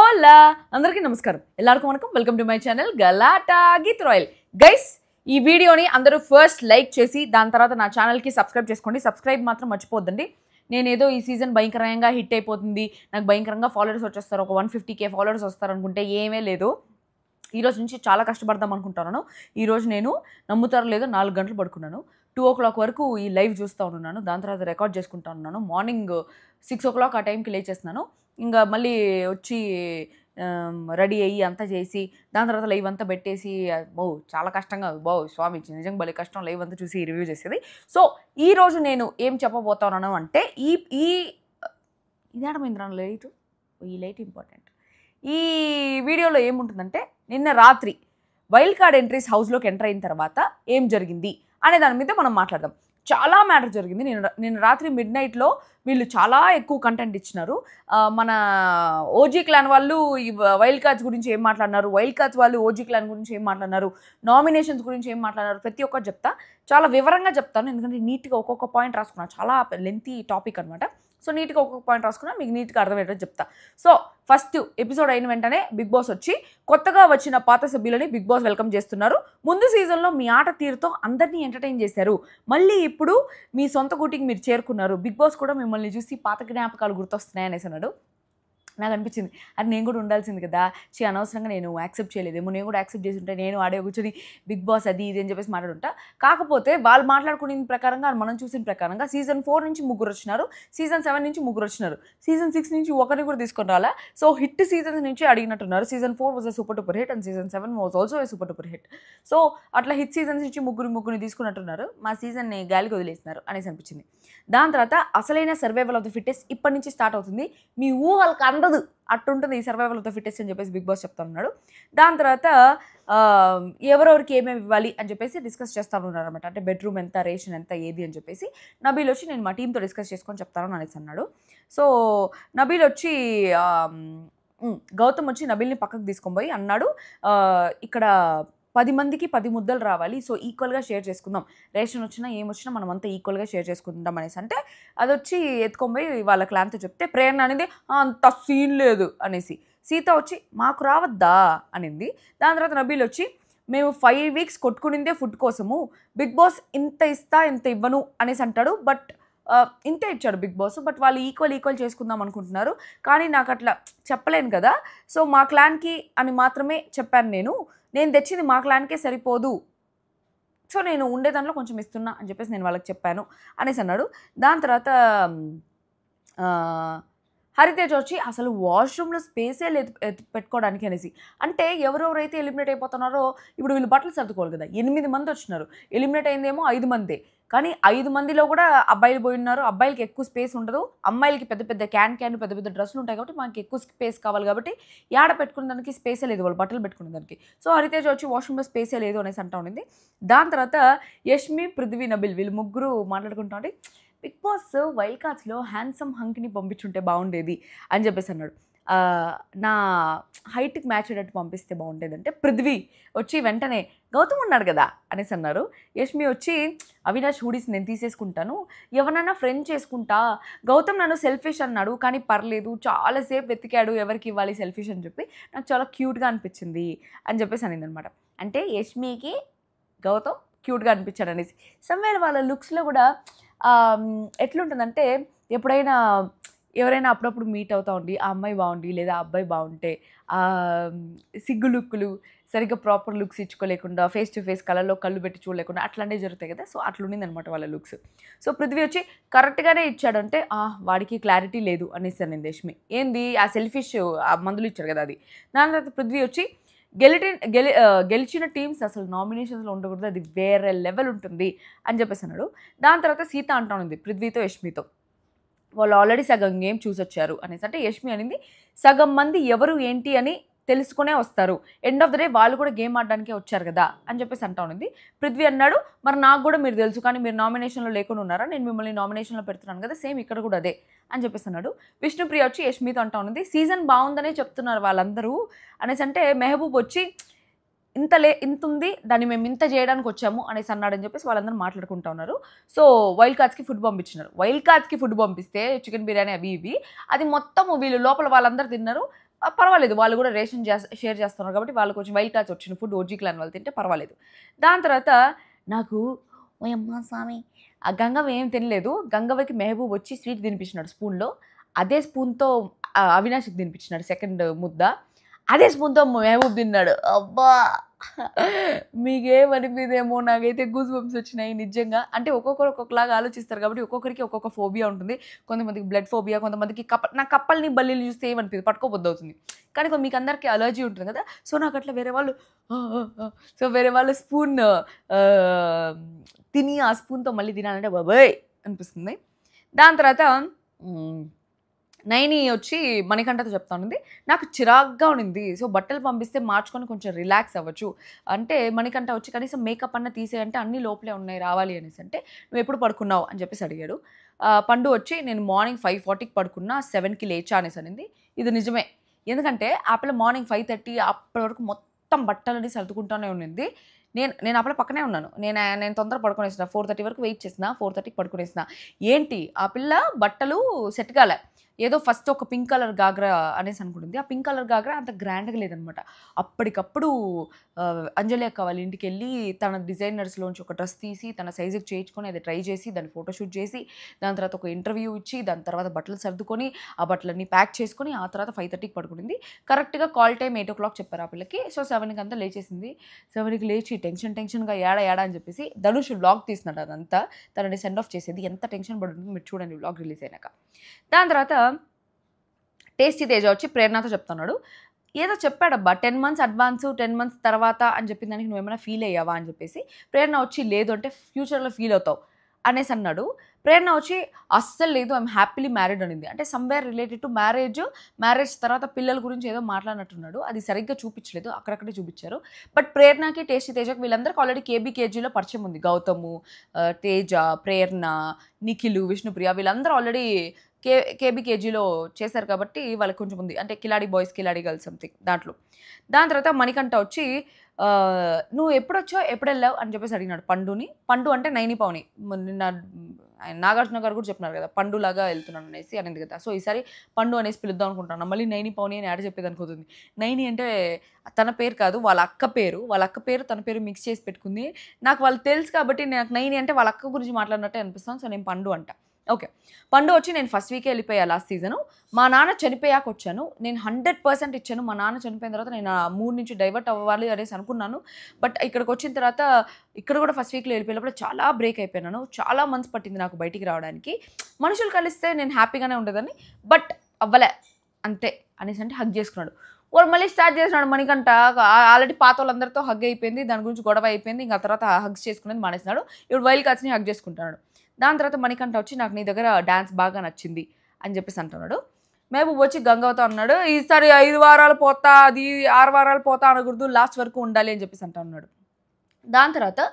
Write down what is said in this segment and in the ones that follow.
హోలా అందరికీ నమస్కారం ఎల్లరికీ వనకం welcome to my channel Galatta Geeth Royal guys ఈ వీడియోని అందరూ ఫస్ట్ లైక్ చేసి దాని తర్వాత నా ఛానల్కి సబ్స్క్రైబ్ చేసుకోండి సబ్స్క్రైబ్ మాత్రం మర్చిపోద్దండి నేనేదో ఈ సీజన్ భయంకరంగా హిట్ అయిపోతుంది నాకు భయంకరంగా ఫాలోవర్స్ వచ్చేస్తారు ఒక 150K ఫాలోవర్స్ వస్తారు అనుకుంటే ఏమీ లేదు ఈరోజు నుంచి చాలా కష్టపడదాం అనుకుంటున్నాను ఈరోజు నేను నమ్ముతారో లేదో 4 గంటలు పడుకున్నాను 2 o'clock వరకు ఈ లైవ్ చూస్తూ ఉన్నాను దాని తర్వాత రికార్డ్ చేసుకుంటా ఉన్నాను మార్నింగ్ 6 o'clock ఆ టైంకి లేచేస్తున్నాను ఇంకా మళ్ళీ వచ్చి రెడీ అయ్యి అంతా చేసి దాని తర్వాత లైవ్ అంతా పెట్టేసి చాలా కష్టంగా స్వామి నిజంగా భలే కష్టం లైవ్ అంతా చూసి రివ్యూ చేసేది సో ఈరోజు నేను ఏం చెప్పబోతున్నాను అంటే ఇదేడమైంది లైట్ ఈ లైట్ ఇంపార్టెంట్ ఈ వీడియోలో ఏముంటుందంటే నిన్న రాత్రి వైల్డ్ కార్డ్ ఎంట్రీస్ హౌస్లోకి ఎంటర్ అయిన తర్వాత ఏం జరిగింది అనే దాని మీద మనం మాట్లాడదాం చాలా మ్యాటర్ జరిగింది నిన్న రాత్రి మిడ్నైట్లో వీళ్ళు చాలా ఎక్కువ కంటెంట్ ఇచ్చినారు మన ఓజీ క్లాన్ వాళ్ళు ఈ వైల్డ్ కార్డ్స్ గురించి ఏం మాట్లాడినారు వైల్డ్ కార్డ్స్ వాళ్ళు ఓజీ క్లాన్ గురించి ఏం మాట్లాడినారు నామినేషన్స్ గురించి ఏం మాట్లాడినారు ప్రతి ఒక్కటి చెప్తా చాలా వివరంగా చెప్తాను ఎందుకంటే నీట్గా ఒక్కొక్క పాయింట్ రాసుకున్నాను చాలా లెంతీ టాపిక్ అనమాట సో నీట్గా ఒక్కొక్క పాయింట్ రాసుకున్నా మీకు నీట్గా అర్థమయ్యేటట్టు చెప్తా సో ఫస్ట్ ఎపిసోడ్ అయిన వెంటనే బిగ్ బాస్ వచ్చి కొత్తగా వచ్చిన పాత సభ్యులని బిగ్ బాస్ వెల్కమ్ చేస్తున్నారు ముందు సీజన్లో మీ ఆట తీరుతో అందరినీ ఎంటర్టైన్ చేశారు మళ్ళీ ఇప్పుడు మీ సొంత గూటికి మీరు చేరుకున్నారు బిగ్ బాస్ కూడా మిమ్మల్ని చూసి పాత జ్ఞాపకాలు గుర్తొస్తున్నాయి అనేసి అన్నాడు నాకు అనిపించింది అది నేను కూడా ఉండాల్సింది కదా అనవసరంగా నేను యాక్సెప్ట్ చేయలేదేమో నేను కూడా యాక్సెప్ట్ చేసి ఉంటే నేను ఆడే కూర్చొని బిగ్ బాస్ అది ఇది అని చెప్పేసి మాట్లాడుంటా కాకపోతే వాళ్ళు మాట్లాడుకునే ప్రకారంగా మనం చూసిన ప్రకారంగా సీజన్ 4 నుంచి 3 వచ్చినారు సీజన్ 7 నుంచి 3 వచ్చినారు సీజన్ 6 నుంచి ఒకరిని కూడా తీసుకొని రాలా సో హిట్ సీజన్స్ నుంచి అడిగినట్టున్నారు season 4 was a super duper hit and season 7 was also a super duper hit so అట్లా హిట్ సీజన్స్ నుంచి ముగ్గురిని తీసుకున్నట్టున్నారు మా సీజన్ని గాలికి వదిలేస్తున్నారు అనేసి అనిపించింది దాని తర్వాత అసలైన సర్వైవల్ ఆఫ్ ద ఫిట్టెస్ట్ ఇప్పటి నుంచి స్టార్ట్ అవుతుంది మీ ఊహలకు అందదు అట్టుంటుంది ఈ సర్వైవల్ ఆఫ్ ద ఫిట్టెస్ట్ అని చెప్పేసి బిగ్ బాస్ చెప్తా ఉన్నాడు దాని తర్వాత ఎవరెవరికి ఏమేమి ఇవ్వాలి అని చెప్పేసి డిస్కస్ చేస్తూ ఉన్నారు అనమాట అంటే బెడ్రూమ్ ఎంత రేషన్ ఎంత ఏది అని చెప్పేసి నబీల్ వచ్చి నేను మా టీంతో డిస్కస్ చేసుకొని చెప్తాను అనేసి అన్నాడు సో నబీల్ వచ్చి గౌతమ్ వచ్చి నబీల్ని పక్కకు తీసుకొని పోయి అన్నాడు ఇక్కడ 10 మందికి 10 ముద్దలు రావాలి సో ఈక్వల్గా షేర్ చేసుకుందాం రేషన్ వచ్చినా ఏమొచ్చినా మనం అంతా ఈక్వల్గా షేర్ చేసుకుందాం అనేసి అంటే అది వచ్చి ఎత్తుకొని వాళ్ళ క్లాన్తో చెప్తే ప్రేరణ అనేది అంత సీన్ లేదు అనేసి సీత వచ్చి మాకు రావద్దా అనింది దాని తర్వాత నబీల్ వచ్చి మేము 5 weeks కొట్టుకునిందే ఫుడ్ కోసము బిగ్ బాస్ ఇంత ఇస్తా ఇంత ఇవ్వను అనేసి అంటాడు బట్ ఇంతే ఇచ్చాడు బిగ్ బాస్ బట్ వాళ్ళు ఈక్వల్ చేసుకుందాం అనుకుంటున్నారు కానీ నాకు అట్లా చెప్పలేను కదా సో మా క్లాన్కి అని మాత్రమే చెప్పాను నేను తెచ్చింది మా క్లాన్కే సరిపోదు సో నేను ఉండే దాంట్లో కొంచెం ఇస్తున్నా అని చెప్పేసి నేను వాళ్ళకి చెప్పాను అనేసి అన్నాడు దాని తర్వాత హరితేజ్ వచ్చి అసలు వాష్రూమ్లో స్పేసే లేదు పెట్టుకోవడానికి అనేసి అంటే ఎవరెవరైతే ఎలిమినేట్ అయిపోతున్నారో ఇప్పుడు వీళ్ళు బట్టలు సర్దుకోవాలి కదా 8 మంది వచ్చినారు ఎలిమినేట్ అయిందేమో 5 మంది కానీ 5 మందిలో కూడా అబ్బాయిలు పోయి ఉన్నారు అబ్బాయిలకి ఎక్కువ స్పేస్ ఉండదు అమ్మాయిలకి పెద్ద పెద్ద క్యాన్ పెద్ద డ్రెస్సులు ఉంటాయి కాబట్టి మనకి ఎక్కువ స్పేస్ కావాలి కాబట్టి యాడ పెట్టుకునే దానికి స్పేసే లేదు వాళ్ళు బట్టలు పెట్టుకునే దానికి సో హరితేజ్ వచ్చి వాష్రూమ్లో స్పేసే లేదు అనేసి అంటా ఉండింది దాని తర్వాత యష్మి పృథ్వీ నబిల్ వీళ్ళు ముగ్గురు మాట్లాడుకుంటా ఉంటే బిగ్ బాస్ వైల్డ్ కార్డ్స్లో హ్యాండ్సమ్ హంక్ని పంపించుంటే బాగుండేది అని చెప్పేసి అన్నాడు నా హైట్కి మ్యాచ్ అయ్యేటట్టు పంపిస్తే బాగుండేది అంటే పృథ్వీ వచ్చి వెంటనే గౌతమ్ ఉన్నాడు కదా అనేసి అన్నారు యష్మి వచ్చి అవినాష్ హూడీస్ నేను తీసేసుకుంటాను ఎవరన్నా ఫ్రెండ్ చేసుకుంటా గౌతమ్ నన్ను సెల్ఫిష్ అన్నాడు కానీ పర్లేదు చాలాసేపు వెతికాడు ఎవరికి ఇవ్వాలి సెల్ఫిష్ అని చెప్పి నాకు చాలా క్యూట్గా అనిపించింది అని చెప్పేసి అనింది అనమాట అంటే యష్మికి గౌతమ్ క్యూట్గా అనిపించాడు అనేసి సమ్వేర్ వాళ్ళ లుక్స్లో కూడా ఎట్లుంటుందంటే ఎప్పుడైనా ఎవరైనా అప్పుడప్పుడు మీట్ అవుతూ ఉండి ఆ అమ్మాయి బాగుండి లేదా ఆ అబ్బాయి బాగుంటే సిగ్గు లుక్కులు సరిగ్గా ప్రాపర్ లుక్స్ ఇచ్చుకోలేకుండా ఫేస్ టు ఫేస్ కళ్ళలో కళ్ళు పెట్టి చూడలేకుండా అట్లాంటివి జరుగుతాయి కదా సో అట్లుండింది అనమాట వాళ్ళ లుక్స్ సో పృథ్వీ వచ్చి కరెక్ట్గానే ఇచ్చాడంటే వాడికి క్లారిటీ లేదు అనేసి అనింది యష్మి ఏంది ఆ సెల్ఫిష్ ఆ మందులు ఇచ్చాడు కదా అది దాని తర్వాత పృథ్వీ వచ్చి గెలిచిన టీమ్స్ అసలు నామినేషన్స్లో ఉండకూడదు అది వేరే లెవెల్ ఉంటుంది అని చెప్పేసి అన్నాడు దాని తర్వాత సీత అంటా ఉంది పృథ్వీతో యష్మితో వాళ్ళు ఆల్రెడీ సగం గేమ్ చూసొచ్చారు అనేసి అంటే యష్మి అనింది సగం మంది ఎవరు ఏంటి అని తెలుసుకునే వస్తారు ఎండ్ ఆఫ్ ద డే వాళ్ళు కూడా గేమ్ ఆడడానికే వచ్చారు కదా అని చెప్పేసి అంటా ఉంది పృథ్వీ అన్నాడు మరి నాకు కూడా మీరు తెలుసు కానీ మీరు నామినేషన్లో లేకుండా ఉన్నారా నేను మిమ్మల్ని నామినేషన్లో పెడుతున్నాను కదా సేమ్ ఇక్కడ కూడా అదే అని చెప్పేసి అన్నాడు విష్ణుప్రియ వచ్చి యష్మితో అంటా ఉంది సీజన్ బాగుందనే చెప్తున్నారు వాళ్ళందరూ అనేసి అంటే మెహబూబ్ వచ్చి ఇంత ఉంది దాన్ని మేము ఇంత చేయడానికి వచ్చాము అనేసి అన్నాడని చెప్పేసి వాళ్ళందరూ మాట్లాడుకుంటా ఉన్నారు సో వైల్డ్ కార్డ్స్కి ఫుడ్ పంపించినారు వైల్డ్ కార్డ్స్కి ఫుడ్ పంపిస్తే చికెన్ బిర్యానీ అవి ఇవి అది మొత్తం వీళ్ళు లోపల వాళ్ళందరూ తిన్నారు పర్వాలేదు, వాళ్ళు కూడా రేషన్ షేర్ చేస్తున్నారు కాబట్టి వాళ్ళు కొంచెం వైల్డ్ క్లాస్ వచ్చిన ఫుడ్ ఓజీ క్లాన్ వాళ్ళు తింటే పర్వాలేదు. దాని తర్వాత నాకు ఓయమ్మ స్వామి ఆ గంగవ్వ ఏం తినలేదు. గంగవ్వకి మెహబూబ్ వచ్చి స్వీట్ తినిపించినాడు స్పూన్లో. అదే స్పూన్తో అవినాష్కి తినిపించినాడు సెకండ్ ముద్ద. అదే స్పూన్తో మెహబూబ్ తిన్నాడు. అబ్బా మీకేమనిపిదేమో, నాకైతే గూస్ బంప్స్ వచ్చినాయి నిజంగా. అంటే ఒక్కొక్కరు ఒక్కొక్కలాగా ఆలోచిస్తారు కాబట్టి ఒక్కొక్కరికి ఒక్కొక్క ఫోబియా ఉంటుంది. కొంతమందికి బ్లడ్ ఫోబియా, కొంతమందికి నాకు కప్పల్ని బల్లీలు చూస్తే ఏమనిపిస్తుంది, పట్టుకోబుద్ది అవుతుంది. కానీ మీకు అందరికీ అలర్జీ ఉంటుంది కదా. సో నాకు అట్లా వేరే వాళ్ళు స్పూన్ తిని ఆ స్పూన్తో మళ్ళీ తినాలంటే బాబాయ్ అనిపిస్తుంది. దాని తర్వాత నైని వచ్చి మణికంఠతో చెప్తా ఉంది, నాకు చిరాగ్గా ఉండింది. సో బట్టలు పంపిస్తే మార్చుకొని కొంచెం రిలాక్స్ అవ్వచ్చు. అంటే మణికంఠ వచ్చి కనీసం మేకప్ అన్న తీసేయంటే అన్నీ లోపలే ఉన్నాయి రావాలి అనేసి. అంటే నువ్వు ఎప్పుడు పడుకున్నావు అని చెప్పేసి అడిగాడు. పండు వచ్చి నేను మార్నింగ్ 5:40కి పడుకున్నా, 7కి లేచా అనేసి అనింది. ఇది నిజమే. ఎందుకంటే ఆ పిల్ల మార్నింగ్ 5:30 అప్పటి వరకు మొత్తం బట్టలని సర్దుకుంటూనే ఉండింది. నేను ఆ పిల్ల పక్కనే ఉన్నాను. నేను తొందర పడుకునేసిన, 4:30 వరకు వెయిట్ చేసిన, 4:30కి పడుకునేసిన. ఏంటి ఆ పిల్ల బట్టలు సెట్ కాలే. ఏదో ఫస్ట్ ఒక పింక్ కలర్ గాగ్రా అనేసి అనుకుంటుంది. ఆ పింక్ కలర్ గాగ్రా అంత గ్రాండ్గా లేదనమాట. అప్పటికప్పుడు అంజలి అక్క వాళ్ళ ఇంటికి వెళ్ళి తన డిజైనర్స్లోంచి ఒక డ్రెస్ తీసి తన సైజుకి చేయించుకొని అది ట్రై చేసి దాన్ని ఫోటోషూట్ చేసి దాని తర్వాత ఒక ఇంటర్వ్యూ ఇచ్చి దాని తర్వాత బట్టలు సర్దుకొని ఆ బట్టలన్నీ ప్యాక్ చేసుకొని ఆ తర్వాత 5:30కి పడుకునింది. కరెక్ట్గా కాల్ టైం 8 o'clock చెప్పారు ఆ పిల్లకి. సో 7కి అంతా లేచేసింది. 7కి లేచి టెన్షన్గా ఏడా అని చెప్పేసి ధనుష్ వ్లాగ్ తీసినాడు. అదంతా తనని సెండ్ ఆఫ్ చేసేది. ఎంత టెన్షన్ పడుతుంది మీరు చూడండి వ్లాగ్ రిలీజ్ అయినాక. దాని తర్వాత టేస్టీ తేజ వచ్చి ప్రేరణతో చెప్తున్నాడు, ఏదో చెప్పాడబ్బా 10 months అడ్వాన్స్ 10 months తర్వాత అని చెప్పిన దానికి నువ్వేమైనా ఫీల్ అయ్యావా అని చెప్పేసి. ప్రేరణ వచ్చి లేదు అంటే ఫ్యూచర్లో ఫీల్ అవుతావు అనేసి అన్నాడు. ప్రేరణ వచ్చి అస్సలు లేదు, ఐఎమ్ హ్యాపీలీ మ్యారీడ్ అనింది. అంటే సమ్వేర్ రిలేటెడ్ టు మ్యారేజ్ తర్వాత పిల్లల గురించి ఏదో మాట్లాడినట్టున్నాడు. అది సరిగ్గా చూపించలేదు, అక్కడక్కడే చూపించారు. బట్ ప్రేరణకి టేస్టీ తేజకి వీళ్ళందరికీ ఆల్రెడీ కేబీకేజీలో పరిచయం ఉంది. గౌతము, తేజ, ప్రేరణ, నిఖిలు, విష్ణుప్రియ వీళ్ళందరూ ఆల్రెడీ కేబీకేజీలో చేశారు కాబట్టి వాళ్ళకి కొంచెం ఉంది. అంటే కిలాడి బాయ్స్ కిలాడి గర్ల్స్ సంథింగ్ దాంట్లో. దాని తర్వాత మణికంఠ వచ్చి నువ్వు ఎప్పుడొచ్చావు ఎప్పుడు వెళ్ళావు అని చెప్పేసి అడిగినాడు పండుని. పండు అంటే నైని పవని. నిన్న నాగార్జున గారు కూడా చెప్పినారు కదా పండులాగా వెళ్తున్నాను అనేసి అనేది కదా. సో ఈసారి పండు అనేసి పిలుద్దాం అనుకుంటున్నాను. మళ్ళీ నైని పవని అని యాడ్ చెప్పేది అనుకుంటుంది. నైని అంటే తన పేరు కాదు, వాళ్ళ అక్క పేరు తన పేరు మిక్స్ చేసి పెట్టుకుంది. నాకు వాళ్ళు తెలుసు కాబట్టి నాకు నైని అంటే వాళ్ళ అక్క గురించి మాట్లాడినట్టే అనిపిస్తాను. సో నేను పండు అంట. ఓకే. పండు వచ్చి నేను ఫస్ట్ వీకే వెళ్ళిపోయా లాస్ట్ సీజను. మా నాన్న చనిపోయాక వచ్చాను. నేను 100% ఇచ్చాను. మా నాన్న చనిపోయిన తర్వాత నేను ఆ మూడ్ నుంచి డైవర్ట్ అవ్వాలి అనేసి అనుకున్నాను. బట్ ఇక్కడికి వచ్చిన తర్వాత ఇక్కడ కూడా ఫస్ట్ వీక్లో వెళ్ళిపోయినప్పుడు చాలా బ్రేక్ అయిపోయినాను. చాలా మంత్స్ పట్టింది నాకు బయటికి రావడానికి. మనుషులు కలిస్తే నేను హ్యాపీగానే ఉండేదాన్ని, బట్ అవ్వలే అంతే అనేసి అంటే హగ్ చేసుకున్నాడు. వాళ్ళు మళ్ళీ స్టార్ట్ చేసినాడు మణికంఠ. ఆల్రెడీ పాత వాళ్ళందరితో హగ్ అయిపోయింది, దాని గురించి గొడవ అయిపోయింది. ఇంకా తర్వాత హగ్స్ చేసుకునేది మానేసినాడు. ఇప్పుడు వైల్డ్ కార్డ్స్ని హగ్ చేసుకుంటున్నాడు. దాని తర్వాత మణికంఠ వచ్చి నాకు నీ దగ్గర డ్యాన్స్ బాగా నచ్చింది అని చెప్పేసి అంటున్నాడు. మెహబూబ్ వచ్చి గంగవతో అన్నాడు, ఈసారి 5 వారాలు పోతా, అది 6 వారాలు పోతా అనకూడదు, లాస్ట్ వరకు ఉండాలి అని చెప్పేసి అంటున్నాడు. దాని తర్వాత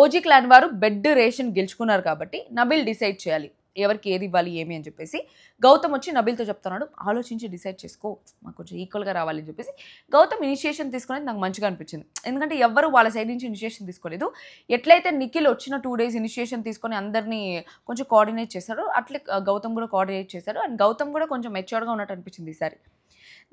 ఓజీ క్లాన్ వారు బెడ్ రేషన్ గెలుచుకున్నారు కాబట్టి నబిల్ డిసైడ్ చేయాలి ఎవరికి ఏది ఇవ్వాలి ఏమి అని చెప్పేసి. గౌతమ్ వచ్చి నబిల్తో చెప్తున్నాడు, ఆలోచించి డిసైడ్ చేసుకో, మాకు కొంచెం ఈక్వల్గా రావాలి అని చెప్పేసి. గౌతమ్ ఇనిషియేషన్ తీసుకునేది నాకు మంచిగా అనిపించింది. ఎందుకంటే ఎవ్వరు వాళ్ళ సైడ్ నుంచి ఇనిషియేషన్ తీసుకోలేదు. ఎట్లయితే నిఖిల్ వచ్చిన 2 days ఇనిషియేషన్ తీసుకొని అందరినీ కొంచెం కోఆర్డినేట్ చేశారు, అట్లే గౌతమ్ కూడా కోఆర్డినేట్ చేశారు. అండ్ గౌతమ్ కూడా కొంచెం మెచ్యూర్డ్గా ఉన్నట్టు అనిపించింది ఈసారి.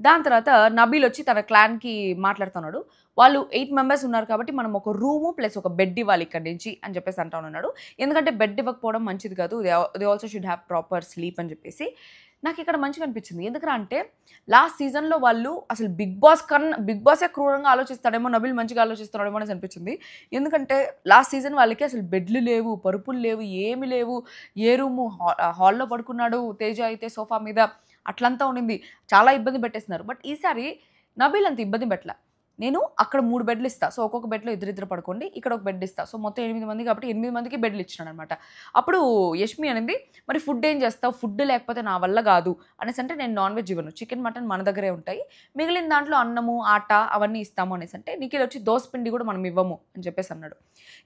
దాని తర్వాత నబీల్ వచ్చి తన క్లాన్కి మాట్లాడుతున్నాడు, వాళ్ళు 8 members ఉన్నారు కాబట్టి మనం ఒక రూము ప్లస్ ఒక బెడ్ ఇవ్వాలి ఇక్కడి నుంచి అని చెప్పేసి అంటా ఉన్నాడు. ఎందుకంటే బెడ్ ఇవ్వకపోవడం మంచిది కాదు, they also should have proper sleep అని చెప్పేసి. నాకు ఇక్కడ మంచిగా అనిపించింది. ఎందుకంటే లాస్ట్ సీజన్లో వాళ్ళు అసలు బిగ్ బాసే క్రూరంగా ఆలోచిస్తాడేమో, నబిల్ మంచిగా ఆలోచిస్తున్నాడేమో అనేసి అనిపించింది. ఎందుకంటే లాస్ట్ సీజన్ వాళ్ళకి అసలు బెడ్లు లేవు, పరుపులు లేవు, ఏమి లేవు. ఏ రూము హాల్లో పడుకున్నాడు, తేజ అయితే సోఫా మీద అట్లంతా ఉండింది. చాలా ఇబ్బంది పెట్టేస్తున్నారు. బట్ ఈసారి నబీల్ అంత ఇబ్బంది పెట్టలే. నేను అక్కడ 3 బెడ్లు ఇస్తాను, సో ఒక్కొక్క బెడ్లో ఇద్దరిద్దరు పడుకోండి, ఇక్కడ ఒక బెడ్ ఇస్తాను, సో మొత్తం 8 మంది కాబట్టి 8 మందికి బెడ్లు ఇచ్చినాడు అనమాట. అప్పుడు యష్మి అనేది మరి ఫుడ్ ఏం చేస్తావు, ఫుడ్ లేకపోతే నా వల్ల కాదు అనేసి అంటే నేను నాన్ వెజ్ ఇవ్వను, చికెన్ మటన్ మన దగ్గరే ఉంటాయి, మిగిలిన దాంట్లో అన్నము ఆట అవన్నీ ఇస్తాము అనేసి అంటే నిఖిల్ వచ్చి దోసపిండి కూడా మనం ఇవ్వము అని చెప్పేసి అన్నాడు.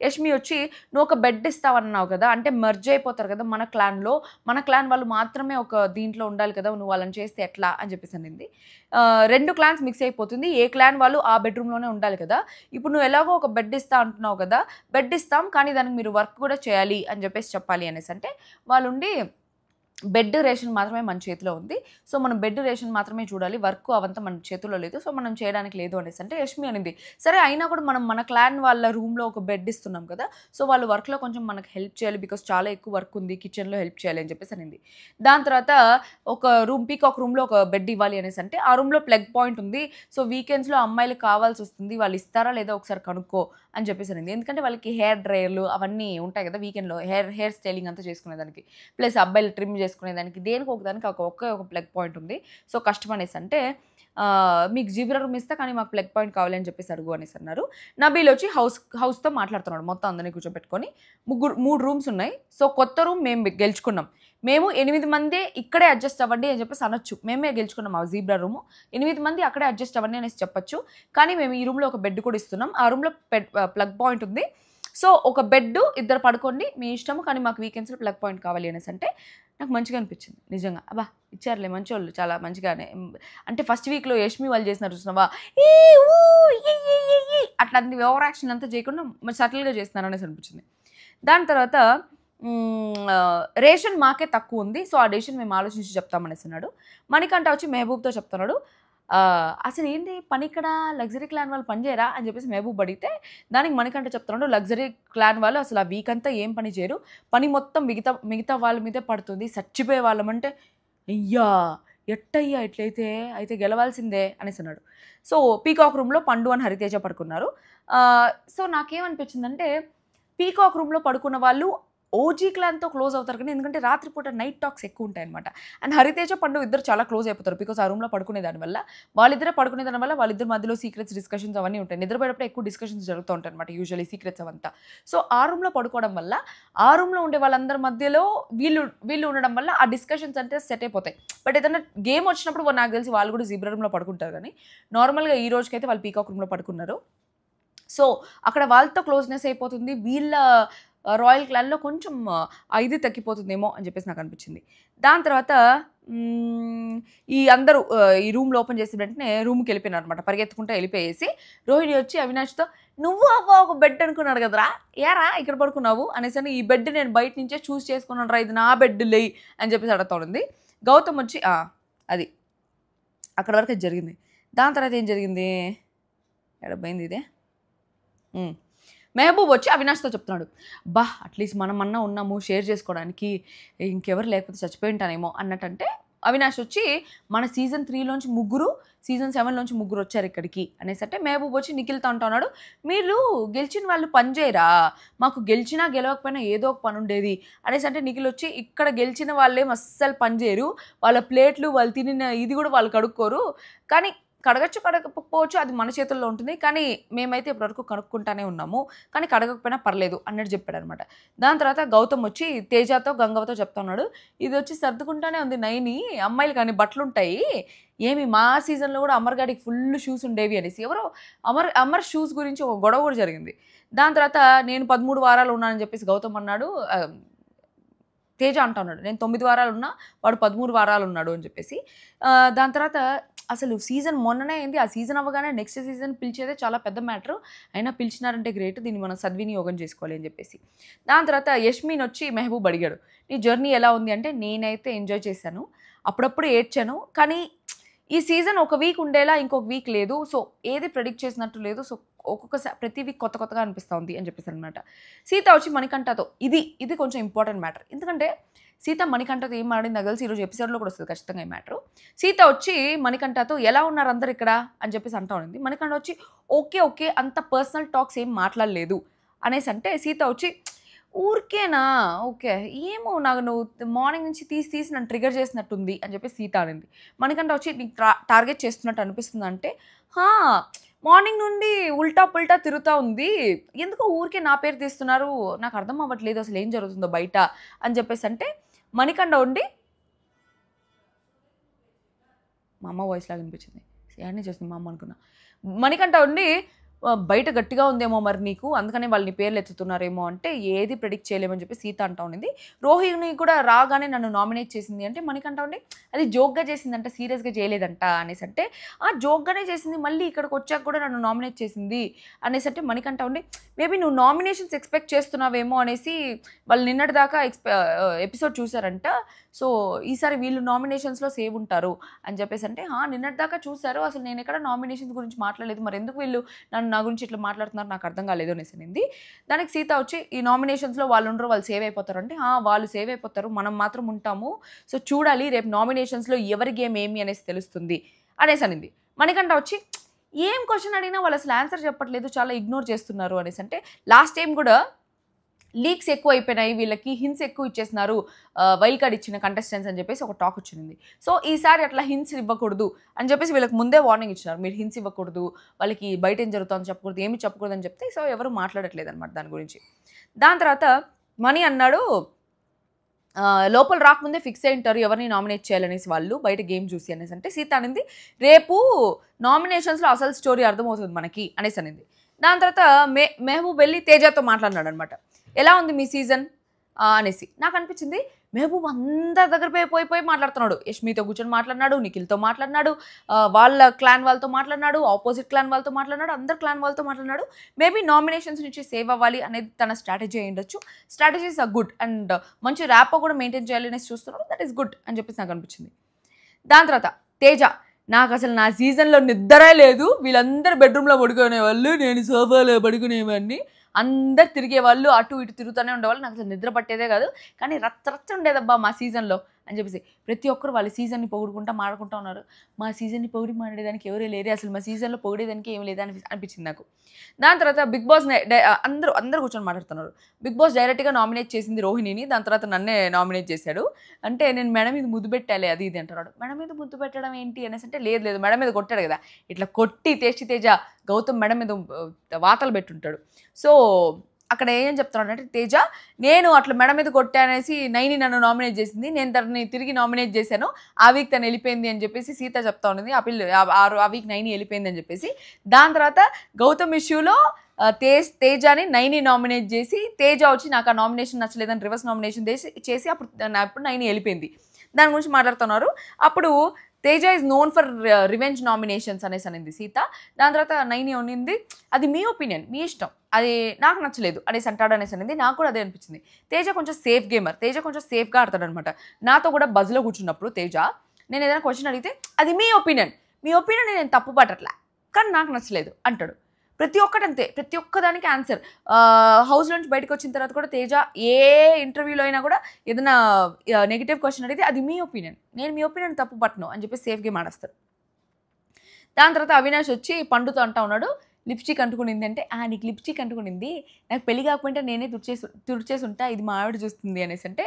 యష్మి వచ్చి నువ్వు ఒక బెడ్ ఇస్తావన్నావు కదా, అంటే మర్జ్ అయిపోతారు కదా మన క్లాన్ వాళ్ళు మాత్రమే ఒక దీంట్లో ఉండాలి కదా, నువ్వు వాళ్ళని చేస్తే ఎట్లా అని చెప్పేసి అనింది. 2 క్లాన్స్ మిక్స్ అయిపోతుంది, ఏ క్లాన్ వాళ్ళు ఆ బెడ్రూమ్లోనే ఉండాలి కదా, ఇప్పుడు నువ్వు ఎలాగో ఒక బెడ్ ఇస్తా అంటున్నావు కదా, బెడ్ ఇస్తాం కానీ దానికి మీరు వర్క్ కూడా చేయాలి అని చెప్పేసి చెప్పాలి అనేసి అంటే వాళ్ళుండి బెడ్ రేషన్ మాత్రమే మన చేతిలో ఉంది. సో, మనం బెడ్ రేషన్ మాత్రమే చూడాలి. వర్క్ అవంతా మన చేతుల్లో లేదు. సో, మనం చేయడానికి లేదు అనేసి అంటే యష్మి అనింది. సరే అయినా కూడా మనం మన క్లాన్ వాళ్ళ రూమ్‌లో ఒక బెడ్ ఇస్తున్నాం కదా! సో, వాళ్ళు వర్క్‌లో కొంచెం మనకు హెల్ప్ చేయాలి. బికాజ్ చాలా ఎక్కువ వర్క్ ఉంది. కిచెన్‌లో హెల్ప్ చేయాలి అని చెప్పేసి అనింది. దాని తర్వాత ఒక పీకాక్ రూమ్‌లో ఒక బెడ్ ఇవ్వాలి అనేసి అంటే, ఆ రూమ్‌లో ప్లగ్ పాయింట్ ఉంది. సో, వీకెండ్స్‌లో అమ్మాయిలకి కావాల్సొస్తుంది. వాళ్ళు ఇస్తారా లేదా ఒకసారి కనుక్కో అని చెప్పేసి అనింది. ఎందుకంటే వాళ్ళకి హెయిర్ డ్రైయర్‌లు అవన్నీ ఉంటాయి కదా! వీకెండ్‌లో హెయిర్ స్టైలింగ్ అంతా చేసుకునేదానికి. ప్లస్ అబ్బాయిలు ట్రిమ్ చేసుకునేదానికి దేనికి ఒకదానికి ఒకే ఒక ప్లగ్ పాయింట్ ఉంది. సో, కష్టం అనేసి అంటే మీకు జిబ్రా రూమ్ ఇస్తా కానీ మాకు ప్లగ్ పాయింట్ కావాలి అని చెప్పేసి అడుగు అనేసి అన్నారు. నబీల్ వచ్చి హౌస్‌తో మాట్లాడుతున్నాడు మొత్తం అందరిని కూర్చోబెట్టుకొని. 3 రూమ్స్ ఉన్నాయి. సో, కొత్త రూమ్ మేము గెలుచుకున్నాం. మేము 8 మందే ఇక్కడే అడ్జస్ట్ అవ్వండి అని చెప్పేసి అనొచ్చు. మేమే గెలుచుకున్నాం ఆ జీబ్రా రూము. 8 మంది అక్కడే అడ్జస్ట్ అవ్వండి అనేసి చెప్పొచ్చు. కానీ మేము ఈ రూమ్‌లో ఒక బెడ్ కూడా ఇస్తున్నాం. ఆ రూమ్‌లో ప్లగ్ పాయింట్ ఉంది. సో, ఒక బెడ్డు ఇద్దరు పడుకోండి మీ ఇష్టము. కానీ మాకు వీకెండ్స్‌లో ప్లగ్ పాయింట్ కావాలి అనేసి అంటే నాకు మంచిగా అనిపించింది నిజంగా. అబ్బా! ఇచ్చారులే మంచోళ్ళు చాలా మంచిగానే. అంటే ఫస్ట్ వీక్‌లో యష్మి వాళ్ళు చేసినారు చూసినావా? ఈ ఊ ఈ ఈ ఈ ఈ అట్లాంటి ఓవర్ యాక్షన్ అంతా చేయకుండా మరి సటిల్‌గా చేస్తున్నారు అనేసి అనిపించింది. దాని తర్వాత రేషన్ మాకే తక్కువ ఉంది. సో, ఆ డెసిషన్ మేము ఆలోచించి చెప్తామనేసి అన్నాడు. మణికంఠ వచ్చి మెహబూబ్‌తో చెప్తున్నాడు. అసలు ఏంటి పని ఇక్కడ లగ్జరీ క్లాన్ వాళ్ళు పని చేయరా అని చెప్పేసి మెహబూబ్ అడిగితే దానికి మణికంఠ చెప్తున్నాడు లగ్జరీ క్లాన్ వాళ్ళు అసలు ఆ వీక్ అంతా ఏం పని చేయరు. పని మొత్తం మిగతా వాళ్ళ మీదే పడుతుంది. చచ్చిపోయే వాళ్ళమంటే అయ్యా ఎట్టయ్యా ఇట్లయితే అయితే గెలవాల్సిందే అనేసి అన్నాడు. సో, పీకాక్ రూమ్‌లో పండు అని హరితేజ పడుకున్నారు. సో, నాకేమనిపించిందంటే పీకాక్ రూమ్‌లో పడుకున్న వాళ్ళు ఓజీ క్లాన్‌తో క్లోజ్ అవుతారు కానీ ఎందుకంటే రాత్రిపూట నైట్ టాక్స్ ఎక్కువ ఉంటాయన్నమాట. అండ్ హరితేజ, పండు ఇద్దరు చాలా క్లోజ్ అయిపోతారు. బికాజ్ ఆ రూమ్‌లో పడుకునే దానివల్ల వాళ్ళిద్దరే పడుకునే దానివల్ల వాళ్ళిద్దరి మధ్యలో సీక్రెట్స్ డిస్కషన్స్ అవన్నీ ఉంటాయి. నిద్రపోయేటప్పుడు ఎక్కువ డిస్కషన్స్ జరుగుతూ ఉంటాయన్నమాట యూజువల్లీ సీక్రెట్స్ అవంతా. సో, ఆ రూమ్‌లో పడుకోవడం వల్ల ఆ రూమ్‌లో ఉండే వాళ్ళందరి మధ్యలో వీళ్ళు ఉండడం వల్ల ఆ డిస్కషన్స్ అంటే సెట్ అయిపోతాయి. బట్ ఏదైనా గేమ్ వచ్చినప్పుడు నాకు తెలిసి వాళ్ళు కూడా జీబ్రా రూమ్‌లో పడుకుంటారు కానీ నార్మల్‌గా ఈ రోజుకైతే వాళ్ళు పీకాక్ రూమ్‌లో పడుకున్నారు. సో, అక్కడ వాళ్ళతో క్లోజ్‌నెస్ అయిపోతుంది. వీళ్ళ రాయల్ క్లాన్‌లో కొంచెం ఇది తగ్గిపోతుందేమో అని చెప్పేసి నాకు అనిపించింది. దాని తర్వాత ఈ అందరూ ఈ రూమ్‌లో ఓపెన్ చేసిన వెంటనే రూమ్‌కి వెళ్ళిపోయినారనమాట. పరిగెత్తుకుంటూ వెళ్ళిపోయేసి రోహిణి వచ్చి అవినాష్‌తో "నువ్వు అవ్వ ఒక బెడ్ అనుకున్నాడు కదరా! ఏరా ఇక్కడ పడుకున్నావు" అనేసని "ఈ బెడ్ నేను బయట నుంచే చూస్ చేసుకున్నాను రా ఇది నా బెడ్ లేయి" అని చెప్పేసి అడుగుతా ఉంది. గౌతమ్ వచ్చి అది అక్కడి వరకు అది జరిగింది. దాని తర్వాత ఏం జరిగింది? ఎక్కడ పోయింది ఇదే? మెహబూబ్ వచ్చి అవినాష్‌తో చెప్తున్నాడు. "అబ్బా! అట్లీస్ట్ మనమన్నా ఉన్నాము షేర్ చేసుకోవడానికి. ఇంకెవరు లేకపోతే చచ్చిపోయి ఉంటానేమో" అన్నట్టంటే అవినాష్ వచ్చి మన సీజన్ 3లోంచి ముగ్గురు, సీజన్ 7లోంచి ముగ్గురు వచ్చారు ఇక్కడికి అనేసంటే మెహబూబ్ వచ్చి నిఖిల్‌తో అంటున్నాడు. "మీరు గెలిచిన వాళ్ళు పని చేయరా? మాకు గెలిచినా గెలవకపోయినా ఏదో ఒక పని ఉండేది" అనేసంటే నిఖిల్ వచ్చి "ఇక్కడ గెలిచిన వాళ్ళేం అస్సలు పని చేయరు. వాళ్ళ ప్లేట్లు వాళ్ళు తినిన ఇది కూడా వాళ్ళు కడుక్కోరు. కానీ కడగచ్చు కడగకపోవచ్చు అది మన చేతుల్లో ఉంటుంది. కానీ మేమైతే ఇప్పటివరకు కనుక్కుంటానే ఉన్నాము. కానీ కడగకపోయినా పర్లేదు" అన్నట్టు చెప్పాడనమాట. దాని తర్వాత గౌతమ్ వచ్చి తేజతో, గంగవ్వతో చెప్తా ఉన్నాడు. "ఇది వచ్చి సర్దుకుంటానే ఉంది నైని. అమ్మాయిలు కానీ బట్టలుంటాయి. ఏమి మా సీజన్‌లో కూడా అమర్ గాడికి ఫుల్ షూస్ ఉండేవి" అనేసి. ఎవరో అమర్ షూస్ గురించి ఒక గొడవ కూడా జరిగింది. దాని తర్వాత నేను 13 వారాలు ఉన్నానని చెప్పేసి గౌతమ్ అన్నాడు. తేజ అంటా ఉన్నాడు. "నేను 9 వారాలు ఉన్నా, వాడు 13 వారాలు ఉన్నాడు" అని చెప్పేసి. దాని తర్వాత అసలు సీజన్ మొన్ననే అయింది. ఆ సీజన్ అవ్వగానే నెక్స్ట్ సీజన్ పిలిచేదే చాలా పెద్ద మ్యాటర్. అయినా పిలిచినారంటే గ్రేట్. దీన్ని మనం సద్వినియోగం చేసుకోవాలి అని చెప్పేసి. దాని తర్వాత యష్మిన్ వచ్చి మెహబూబ్ అడిగాడు. "నీ జర్నీ ఎలా ఉంది?" అంటే నేనైతే ఎంజాయ్ చేశాను. అప్పుడప్పుడు ఏడ్చాను. కానీ ఈ సీజన్ ఒక వీక్ ఉండేలా ఇంకొక వీక్ లేదు. సో, ఏది ప్రెడిక్ట్ చేసినట్టు లేదు. సో, ప్రతి వీక్ కొత్తగా అనిపిస్తూ ఉంది అని చెప్పేసారనమాట. సీత వచ్చి మణికంఠతో ఇది కొంచెం ఇంపార్టెంట్ మ్యాటర్. ఎందుకంటే సీత మణికంఠతో ఏం మాడింది నాకు తెలిసి ఈరోజు ఎపిసోడ్‌లో కూడా వస్తుంది ఖచ్చితంగా ఈ మ్యాటరు. సీత వచ్చి మణికంఠతో "ఎలా ఉన్నారు అందరూ ఇక్కడ" అని చెప్పేసి అంటా ఉంది. మణికంఠ వచ్చి ఓకే అంత పర్సనల్ టాక్స్ ఏం మాట్లాడలేదు అనేసి అంటే సీత వచ్చి "ఊరికేనా ఓకే ఏమో నాకు నువ్వు మార్నింగ్ నుంచి తీసి నన్ను ట్రిగర్ చేసినట్టుంది" అని చెప్పి సీత అనింది. మణికంఠ వచ్చి "నీకు టార్గెట్ చేస్తున్నట్టు అనిపిస్తుంది" అంటే మార్నింగ్ నుండి ఉల్టా పుల్టా తిరుగుతూ ఉంది. ఎందుకో ఊరికే నా పేరు తీస్తున్నారు. నాకు అర్థం అవ్వట్లేదు అసలు ఏం జరుగుతుందో బయట అని చెప్పేసి అంటే మణికంఠ ఉండి మా అమ్మ వాయిస్ లాగా అనిపించింది. ఏడనే చేస్తుంది మా అమ్మ అనుకున్నా. మణికంఠ ఉండి బయట గట్టిగా ఉందేమో మరి నీకు, అందుకనే వాళ్ళని పేర్లు ఎత్తుతున్నారేమో అంటే ఏది ప్రెడిక్ట్ చేయలేమని చెప్పి సీత అంటా ఉండింది. రోహిణి కూడా రాగానే నన్ను నామినేట్ చేసింది అంటే మణికంఠ ఉండి అది జోక్గా చేసిందంట, సీరియస్గా చేయలేదంట అనేసి అంటే జోక్గానే చేసింది, మళ్ళీ ఇక్కడికి వచ్చాక కూడా నన్ను నామినేట్ చేసింది అనేసి అంటే మణికంఠ ఉండి మేబీ నువ్వు నామినేషన్స్ ఎక్స్పెక్ట్ చేస్తున్నావేమో అనేసి వాళ్ళు నిన్నటి దాకా ఎపిసోడ్ చూసారంట. సో ఈసారి వీళ్ళు నామినేషన్స్లో సేవ్ ఉంటారు అని చెప్పేసి అంటే నిన్నటి దాకా చూసారు, అసలు నేను ఎక్కడ నామినేషన్స్ గురించి మాట్లాడలేదు, మరి ఎందుకు వీళ్ళు నా గురించి ఇట్లా మాట్లాడుతున్నారు నాకు అర్థం కాలేదు అనేసి అనింది. దానికి సీత వచ్చి ఈ నామినేషన్స్లో వాళ్ళు ఉండరు, వాళ్ళు సేవ్ అయిపోతారు అంటే వాళ్ళు సేవ్ అయిపోతారు, మనం మాత్రం ఉంటాము, సో చూడాలి రేపు నామినేషన్స్లో ఎవరి గేమ్ ఏమి అనేసి తెలుస్తుంది అనేసి అనింది. మణికంఠ వచ్చి ఏం క్వశ్చన్ అడిగినా వాళ్ళు అసలు ఆన్సర్ చెప్పట్లేదు, చాలా ఇగ్నోర్ చేస్తున్నారు అనేసి అంటే లాస్ట్ టైం కూడా లీక్స్ ఎక్కువ అయిపోయినాయి, వీళ్ళకి హింట్స్ ఎక్కువ ఇచ్చేస్తున్నారు వైల్డ్ కార్డ్ ఇచ్చిన కంటెస్టెంట్స్ అని చెప్పేసి ఒక టాక్ వచ్చింది. సో ఈసారి అట్లా హింట్స్ ఇవ్వకూడదు అని చెప్పేసి వీళ్ళకి ముందే వార్నింగ్ ఇచ్చినారు, మీరు హింట్స్ ఇవ్వకూడదు, వాళ్ళకి బయట ఏం జరుగుతుందని చెప్పకూడదు, ఏమి చెప్పకూడదు అని చెప్తే సో ఎవరు మాట్లాడట్లేదు అనమాట దాని గురించి. దాని తర్వాత మణి అన్నాడు లోపల రాకముందే ఫిక్స్ అయి ఉంటారు ఎవరిని నామినేట్ చేయాలనేసి వాళ్ళు బయట గేమ్ చూసి అనేసి అంటే సీత అనింది రేపు నామినేషన్స్లో అసలు స్టోరీ అర్థమవుతుంది మనకి అనేసి అనింది. దాని తర్వాత మెహబూబ్ వెళ్ళి తేజతో మాట్లాడినాడు అనమాట, ఎలా ఉంది మీ సీజన్ అనేసి. నాకు అనిపించింది మెహబూబ్ అందరి దగ్గర పోయి మాట్లాడుతున్నాడు, యష్మితో కూర్చొని మాట్లాడినాడు, నిఖిల్తో మాట్లాడినాడు, వాళ్ళ క్లాన్ వాళ్ళతో మాట్లాడినాడు, ఆపోజిట్ క్లాన్ వాళ్ళతో మాట్లాడినాడు, అందరు క్లాన్ వాళ్ళతో మాట్లాడినాడు. మేబీ నామినేషన్స్ నుంచి సేవ్ అవ్వాలి అనేది తన స్ట్రాటజీ అయి ఉండొచ్చు. స్ట్రాటజీస్ ఆర్ గుడ్ అండ్ మంచి ర్యాపో కూడా మెయింటైన్ చేయాలి అనేసి చూస్తున్నాడు, దట్ ఈస్ గుడ్ అని చెప్పేసి నాకు అనిపించింది. దాని తర్వాత తేజ, నాకు అసలు నా సీజన్లో నిద్రే లేదు, వీళ్ళందరూ బెడ్రూమ్లో పడుకునేవాళ్ళు, నేను సోఫాలో పడుకునేవాడిని, అందరు తిరిగేవాళ్ళు, అటు ఇటు తిరుగుతూనే ఉండేవాళ్ళు, నాకు అసలు నిద్ర పట్టేదే కాదు, కానీ రచ్చ ఉండేదబ్బా మా సీజన్లో అని చెప్పేసి ప్రతి ఒక్కరు వాళ్ళ సీజన్ని పొగుడుకుంటా మాడుకుంటా ఉన్నారు. మా సీజన్ని పొగిడి మాడేదానికి ఎవరే లేరే, అసలు మా సీజన్లో పొగిడేదానికి ఏం లేదా అనిపించింది నాకు. దాని తర్వాత బిగ్ బాస్ అందరూ కూర్చొని మాట్లాడుతున్నారు. బిగ్ బాస్ డైరెక్ట్గా నామినేట్ చేసింది రోహిణిని, దాని తర్వాత నన్నే నామినేట్ చేశాడు. అంటే నేను మేడం మీద ముద్దు పెట్టాలి అది ఇది అంటున్నాడు. మేడం మీద ముద్దు పెట్టడం ఏంటి అనేసి అంటే లేదు మేడం మీద కొట్టాడు కదా, ఇట్లా కొట్టి తేజ గౌతమ్ మేడం మీద వాతలు పెట్టుంటాడు. సో అక్కడ ఏం చెప్తున్నాడు అంటే తేజ నేను అట్లా మెడ మీద కొట్టానేసి నైని నన్ను నామినేట్ చేసింది, నేను తనని తిరిగి నామినేట్ చేశాను, ఆ వీక్ తను వెళ్ళిపోయింది అని చెప్పేసి సీత చెప్తా ఉన్నది, ఆ వీక్ నైని వెళ్ళిపోయింది అని చెప్పేసి. దాని తర్వాత గౌతమ్ ఇష్యూలో తేజని నైని నామినేట్ చేసి తేజ వచ్చి నాకు ఆ నామినేషన్ నచ్చలేదని రివర్స్ నామినేషన్ చేసి అప్పుడు నైని వెళ్ళిపోయింది, దాని గురించి మాట్లాడుతున్నారు. అప్పుడు Teja is known for revenge nominations అనేసి అనింది సీత. దాని తర్వాత నైని ఉన్నింది అది మీ ఒపీనియన్, మీ ఇష్టం, అది నాకు నచ్చలేదు అనేసి అంటాడు అనేసి అనేది. నాకు కూడా అదే అనిపించింది. తేజ కొంచెం సేఫ్ గేమర్, తేజ కొంచెం సేఫ్గా ఆడతాడు అనమాట. నాతో కూడా బజ్లో కూర్చున్నప్పుడు తేజ నేను ఏదైనా క్వశ్చన్ అడిగితే అది మీ ఒపీనియన్ నేను తప్పు పట్టట్లే, కానీ నాకు నచ్చలేదు అంటాడు. ప్రతి ఒక్కటి అంతే, ప్రతి ఒక్కదానికి ఆన్సర్. హౌస్ నుంచి బయటకు వచ్చిన తర్వాత కూడా తేజ ఏ ఇంటర్వ్యూలో అయినా కూడా ఏదైనా నెగిటివ్ క్వశ్చన్ అడిగితే అది మీ ఒపీనియన్, నేను మీ ఒపీనియన్ తప్పు పట్టను అని చెప్పి సేఫ్ గేమ్ ఆడేస్తాడు. దాని తర్వాత అవినాష్ వచ్చి పండుతో అంటా ఉన్నాడు లిప్స్టిక్ అంటుకునింది అంటే నీకు లిప్స్టిక్ అంటుకునింది, నాకు పెళ్లి కాకపోతే నేనే తుడిచేసి ఉంటా, ఇది మా ఆవిడ చూస్తుంది అనేసి అంటే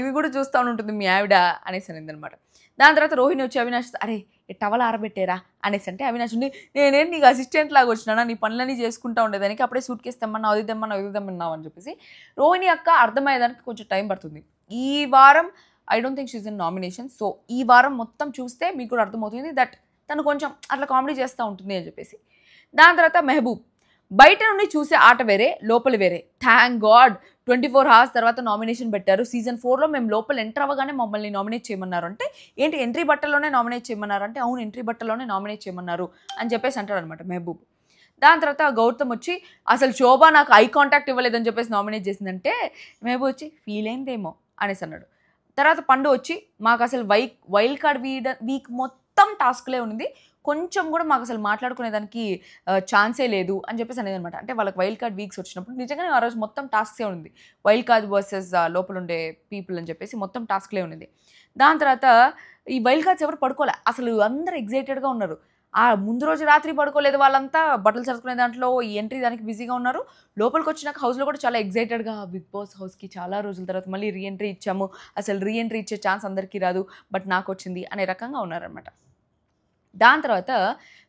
ఇది కూడా చూస్తూ ఉంటుంది మీ ఆవిడ అనేసి అనింది అనమాట. దాని తర్వాత రోహిణి వచ్చి అవినాష్ అరే టవల్ ఆరబెట్టారా అనేసి అంటే అవినాష్ ఉండి నేనేం నీకు అసిస్టెంట్ లాగా వచ్చినా, నీ పనులన్నీ చేసుకుంటూ ఉండేదానికి అప్పుడే సూట్ కేసు తెమ్మన్నా అది తెమ్మన్నావు అని చెప్పేసి. రోహిణి అక్క అర్థమయ్యేదానికి కొంచెం టైం పడుతుంది. ఈ వారం I don't think she's in nomination, so ఈ వారం మొత్తం చూస్తే మీకు కూడా అర్థమవుతుంది దట్ తను కొంచెం అట్లా కామెడీ చేస్తూ ఉంటుంది అని చెప్పేసి. దాని తర్వాత మెహబూబ్ బయట నుండి చూసే ఆట వేరే, లోపల వేరే. థ్యాంక్ గాడ్ 24 hours తర్వాత నామినేషన్ పెట్టారు. సీజన్ 4లో మేము లోపల ఎంటర్ అవ్వగానే మమ్మల్ని నామినేట్ చేయమన్నారు అంటే ఏంటి ఎంట్రీ బట్టలోనే నామినేట్ చేయమన్నారు అంటే అవును ఎంట్రీ బట్టలోనే నామినేట్ చేయమన్నారు అని చెప్పేసి అంటాడు అనమాట మెహబూబ్. దాని తర్వాత గౌతమ్ వచ్చి అసలు శోభ నాకు ఐ కాంటాక్ట్ ఇవ్వలేదని చెప్పేసి నామినేట్ చేసిందంటే మెహబూబ్ వచ్చి ఫీల్ అయిందేమో అనేసి అన్నాడు. తర్వాత పండు వచ్చి మాకు అసలు వైల్డ్ కార్డ్ వీక్ మొత్తం టాస్క్లే ఉంది, కొంచెం కూడా మాకు అసలు మాట్లాడుకునేదానికి ఛాన్సే లేదు అని చెప్పేసి అనేది అనమాట. అంటే వాళ్ళకి వైల్డ్ కార్డ్ వీక్స్ వచ్చినప్పుడు నిజంగానే ఆ రోజు మొత్తం టాస్క్సే ఉంది, వైల్డ్ కార్డ్ వర్సెస్ లోపల ఉండే పీపుల్ అని చెప్పేసి మొత్తం టాస్క్లే ఉన్నది. దాని తర్వాత ఈ వైల్డ్ కార్డ్స్ ఎవరు పడుకోలే, అసలు అందరూ ఎగ్జైటెడ్గా ఉన్నారు. ముందు రోజు రాత్రి పడుకోలేదు, వాళ్ళంతా బట్టలు సర్దుకునే దాంట్లో ఈ ఎంట్రీ దానికి బిజీగా ఉన్నారు. లోపలికి వచ్చినాక హౌస్లో కూడా చాలా ఎగ్జైటెడ్గా బిగ్ బాస్ హౌస్కి చాలా రోజుల తర్వాత మళ్ళీ రీఎంట్రీ ఇచ్చాము, అసలు రీఎంట్రీ ఇచ్చే ఛాన్స్ అందరికీ రాదు బట్ నాకు వచ్చింది అనే రకంగా ఉన్నారనమాట. దాని తర్వాత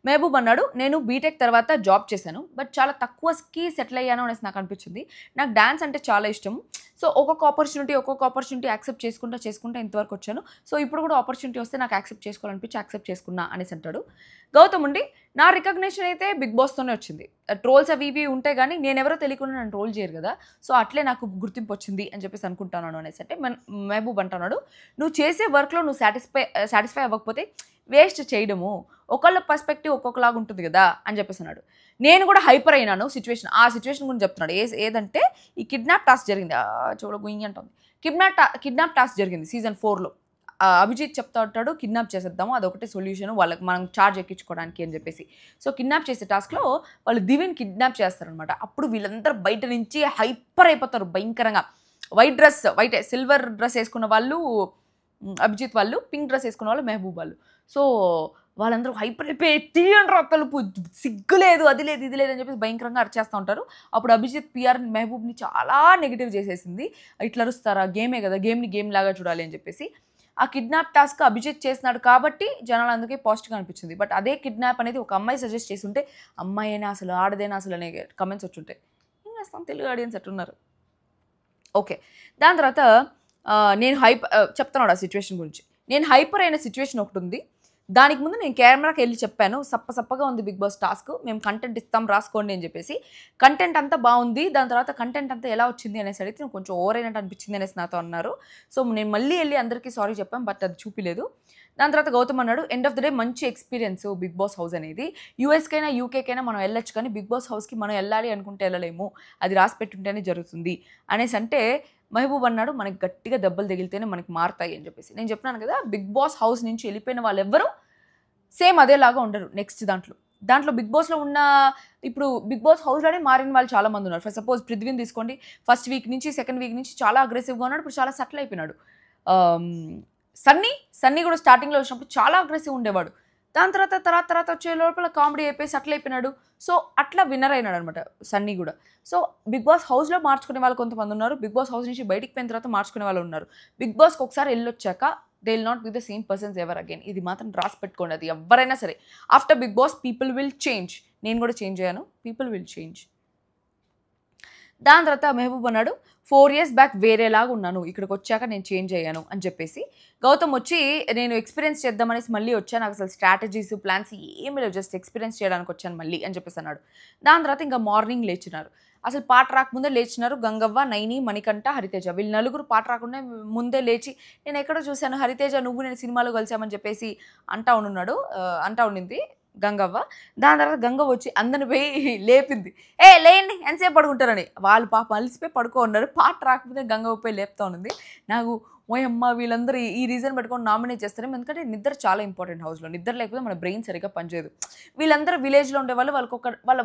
మెహబూబ్ అన్నాడు నేను బీటెక్ తర్వాత జాబ్ చేశాను బట్ చాలా తక్కువకి సెటిల్ అయ్యాను అనేసి నాకు అనిపించింది. నాకు డ్యాన్స్ అంటే చాలా ఇష్టం, సో ఒక్కొక్క ఆపర్చునిటీ యాక్సెప్ట్ చేసుకుంటా ఇంతవరకు వచ్చాను. సో ఇప్పుడు కూడా ఆపర్చునిటీ వస్తే నాకు యాక్సెప్ట్ చేసుకోవాలనిపించి యాక్సెప్ట్ చేసుకున్నా అనేసి అంటాడు. గౌతమ్ ఉండి నా రికగ్నిషన్ అయితే బిగ్ బాస్తోనే వచ్చింది. ట్రోల్స్ అవి ఇవి ఉంటాయి కానీ నేనెవరో తెలియకుండా నన్ను ట్రోల్ చేయరు కదా, సో అట్లే నాకు గుర్తింపు వచ్చింది అని చెప్పేసి అనుకుంటున్నాను అనేసి. అంటే మెహబూబ్ అంటున్నాడు, నువ్వు చేసే వర్క్లో నువ్వు సాటిస్ఫై అవ్వకపోతే వేస్ట్ చేయడము, ఒకళ్ళ పర్స్పెక్టివ్ ఒక్కొక్కలాగా ఉంటుంది కదా అని చెప్పేసి అన్నాడు. నేను కూడా హైపర్ అయినాను సిచ్యువేషన్, ఆ సిచ్యువేషన్ గురించి చెప్తున్నాడు. ఏదంటే ఈ కిడ్నాప్ టాస్క్ జరిగింది, చూడ గుయ్యి అంటుంది. కిడ్నాప్ టాస్క్ జరిగింది సీజన్ 4లో. అభిజిత్ చెప్తా ఉంటాడు కిడ్నాప్ చేసేద్దాము, అదొకటే సొల్యూషన్ వాళ్ళకి మనం ఛార్జ్ ఎక్కించుకోవడానికి అని చెప్పేసి. సో కిడ్నాప్ చేసే టాస్క్లో వాళ్ళు దివ్యని కిడ్నాప్ చేస్తారనమాట. అప్పుడు వీళ్ళందరూ బయట నుంచి హైపర్ అయిపోతారు భయంకరంగా. వైట్ సిల్వర్ డ్రెస్ వేసుకున్న వాళ్ళు అభిజిత్ వాళ్ళు, పింక్ డ్రెస్ వేసుకున్న వాళ్ళు మెహబూబ్ వాళ్ళు. సో వాళ్ళందరూ హైపర్ అయిపోయి తీయండ్రా తలుపు, సిగ్గు లేదు, అది లేదు ఇది లేదు అని చెప్పేసి భయంకరంగా అరిచేస్తూ ఉంటారు. అప్పుడు అభిజిత్ పిఆర్ మెహబూబ్ని చాలా నెగిటివ్ చేసేసింది. ఇట్లా అరుస్తారా, గేమే కదా, గేమ్ని గేమ్ లాగా చూడాలి అని చెప్పేసి. ఆ కిడ్నాప్ టాస్క్ అభిజిత్ చేస్తున్నాడు కాబట్టి జనాలు అందుకే పాజిటివ్గా అనిపించింది. బట్ అదే కిడ్నాప్ అనేది ఒక అమ్మాయి సజెస్ట్ చేసి ఉంటే అమ్మాయి అయినా అసలు ఆడదైనా అసలు అనే కమెంట్స్ వచ్చి ఉంటాయి. ఏం చేస్తాం, తెలుగు ఆడియన్స్ ఎట్టున్నారు. ఓకే, దాని తర్వాత నేను చెప్తున్నాడు ఆ సిచ్యువేషన్ గురించి. నేను హైపర్ అయిన సిచ్యువేషన్ ఒకటి ఉంది. దానికి ముందు నేను కెమెరాకి వెళ్ళి చెప్పాను, సప్పగా ఉంది బిగ్ బాస్ టాస్క్, మేము కంటెంట్ ఇస్తాం రాసుకోండి అని చెప్పేసి. కంటెంట్ అంతా బాగుంది, దాని తర్వాత కంటెంట్ అంతా ఎలా వచ్చింది అనేసి అడిగితే నేను కొంచెం ఓవర్ అయినట్టు అనిపించింది అనేసి నాతో అన్నారు. సో నేను మళ్ళీ వెళ్ళి అందరికీ సారీ చెప్పాను, బట్ అది చూపిలేదు. దాని తర్వాత గౌతమ్ అన్నాడు, ఎండ్ ఆఫ్ ద డే మంచి ఎక్స్పీరియన్స్ బిగ్ బాస్ హౌస్ అనేది. యూఎస్కైనా యూకేకైనా మనం వెళ్ళొచ్చు కానీ బిగ్ బాస్ హౌస్కి మనం వెళ్ళాలి అనుకుంటే వెళ్ళలేము, అది రాసి పెట్టుంటేనే జరుగుతుంది అనేసి. అంటే మెహబూబ్ అన్నాడు, మనకి గట్టిగా దెబ్బలు తగిలితేనే మనకి మారుతాయి అని చెప్పేసి. నేను చెప్పినాను కదా, బిగ్ బాస్ హౌస్ నుంచి వెళ్ళిపోయిన వాళ్ళు ఎవ్వరూ సేమ్ అదేలాగా ఉండరు. నెక్స్ట్ దాంట్లో బిగ్ బాస్లో ఉన్న, ఇప్పుడు బిగ్ బాస్ హౌస్లోనే మారిన వాళ్ళు చాలా మంది ఉన్నారు. ఫర్ సపోజ్ పృథ్వీని తీసుకోండి, ఫస్ట్ వీక్ నుంచి సెకండ్ వీక్ నుంచి చాలా అగ్రెసివ్గా ఉన్నాడు, ఇప్పుడు చాలా సెటిల్ అయిపోయినాడు. సన్నీ కూడా స్టార్టింగ్లో వచ్చినప్పుడు చాలా అగ్రెసివ్ ఉండేవాడు, దాని తర్వాత వచ్చే లోపల కామెడీ అయిపోయి సెటిల్ అయిపోయినాడు. సో అట్లా విన్నర్ అయినాడు అనమాట సన్నీ కూడా. సో బిగ్ బాస్ హౌస్లో మార్చుకునే వాళ్ళు కొంతమంది ఉన్నారు, బిగ్ బాస్ హౌస్ నుంచి బయటికి పోయిన తర్వాత మార్చుకునే వాళ్ళు ఉన్నారు. బిగ్ బాస్కి ఒకసారి వెళ్ళొచ్చాక they will not be the same persons ever again. ఇది మాత్రం రాసి పెట్టుకోండి, అది ఎవరైనా సరే. After Bigg Boss people will change. నేను కూడా చేంజ్ అయ్యాను, పీపుల్ విల్ చేంజ్. దాని తర్వాత మెహబూబ్ అన్నాడు, 4 years బ్యాక్ వేరేలాగా ఉన్నాను, ఇక్కడికి వచ్చాక నేను చేంజ్ అయ్యాను అని చెప్పేసి. గౌతమ్ వచ్చి నేను ఎక్స్పీరియన్స్ చేద్దామనేసి మళ్ళీ వచ్చాను, నాకు అసలు స్ట్రాటజీస్ ప్లాన్స్ ఏమీ లేవు, జస్ట్ ఎక్స్పీరియన్స్ చేయడానికి వచ్చాను మళ్ళీ అని చెప్పేసి అన్నాడు. దాని తర్వాత ఇంకా మార్నింగ్ లేచినారు, అసలు పాట రాకముందే లేచినారు. గంగవ్వ, నైని, మణికంఠ, హరితేజ, వీళ్ళు నలుగురు పాట రాకుండా ముందే లేచి, నేను ఎక్కడో చూశాను హరితేజ నువ్వు నేను సినిమాలో కలిసామని చెప్పేసి అంటా ఉండింది గంగవ్వ. దాని తర్వాత గంగవ్వ వచ్చి అందరిని పోయి లేపింది, లేండి ఎంతసేపు పడుకుంటారని. వాళ్ళు పాప అలిసిపోయి పడుకో ఉన్నారు, పాట రాకపోతే గంగవ్వ పోయి లేపుతా ఉన్నది. నాకు ఓయమ్మ వీళ్ళందరూ ఈ రీజన్ పెట్టుకొని నామినేట్ చేస్తారు, ఎందుకంటే నిద్ర చాలా ఇంపార్టెంట్ హౌస్లో. నిద్ర లేకపోతే మన బ్రెయిన్ సరిగ్గా పనిచేయదు. వీళ్ళందరూ విలేజ్లో ఉండే వాళ్ళు,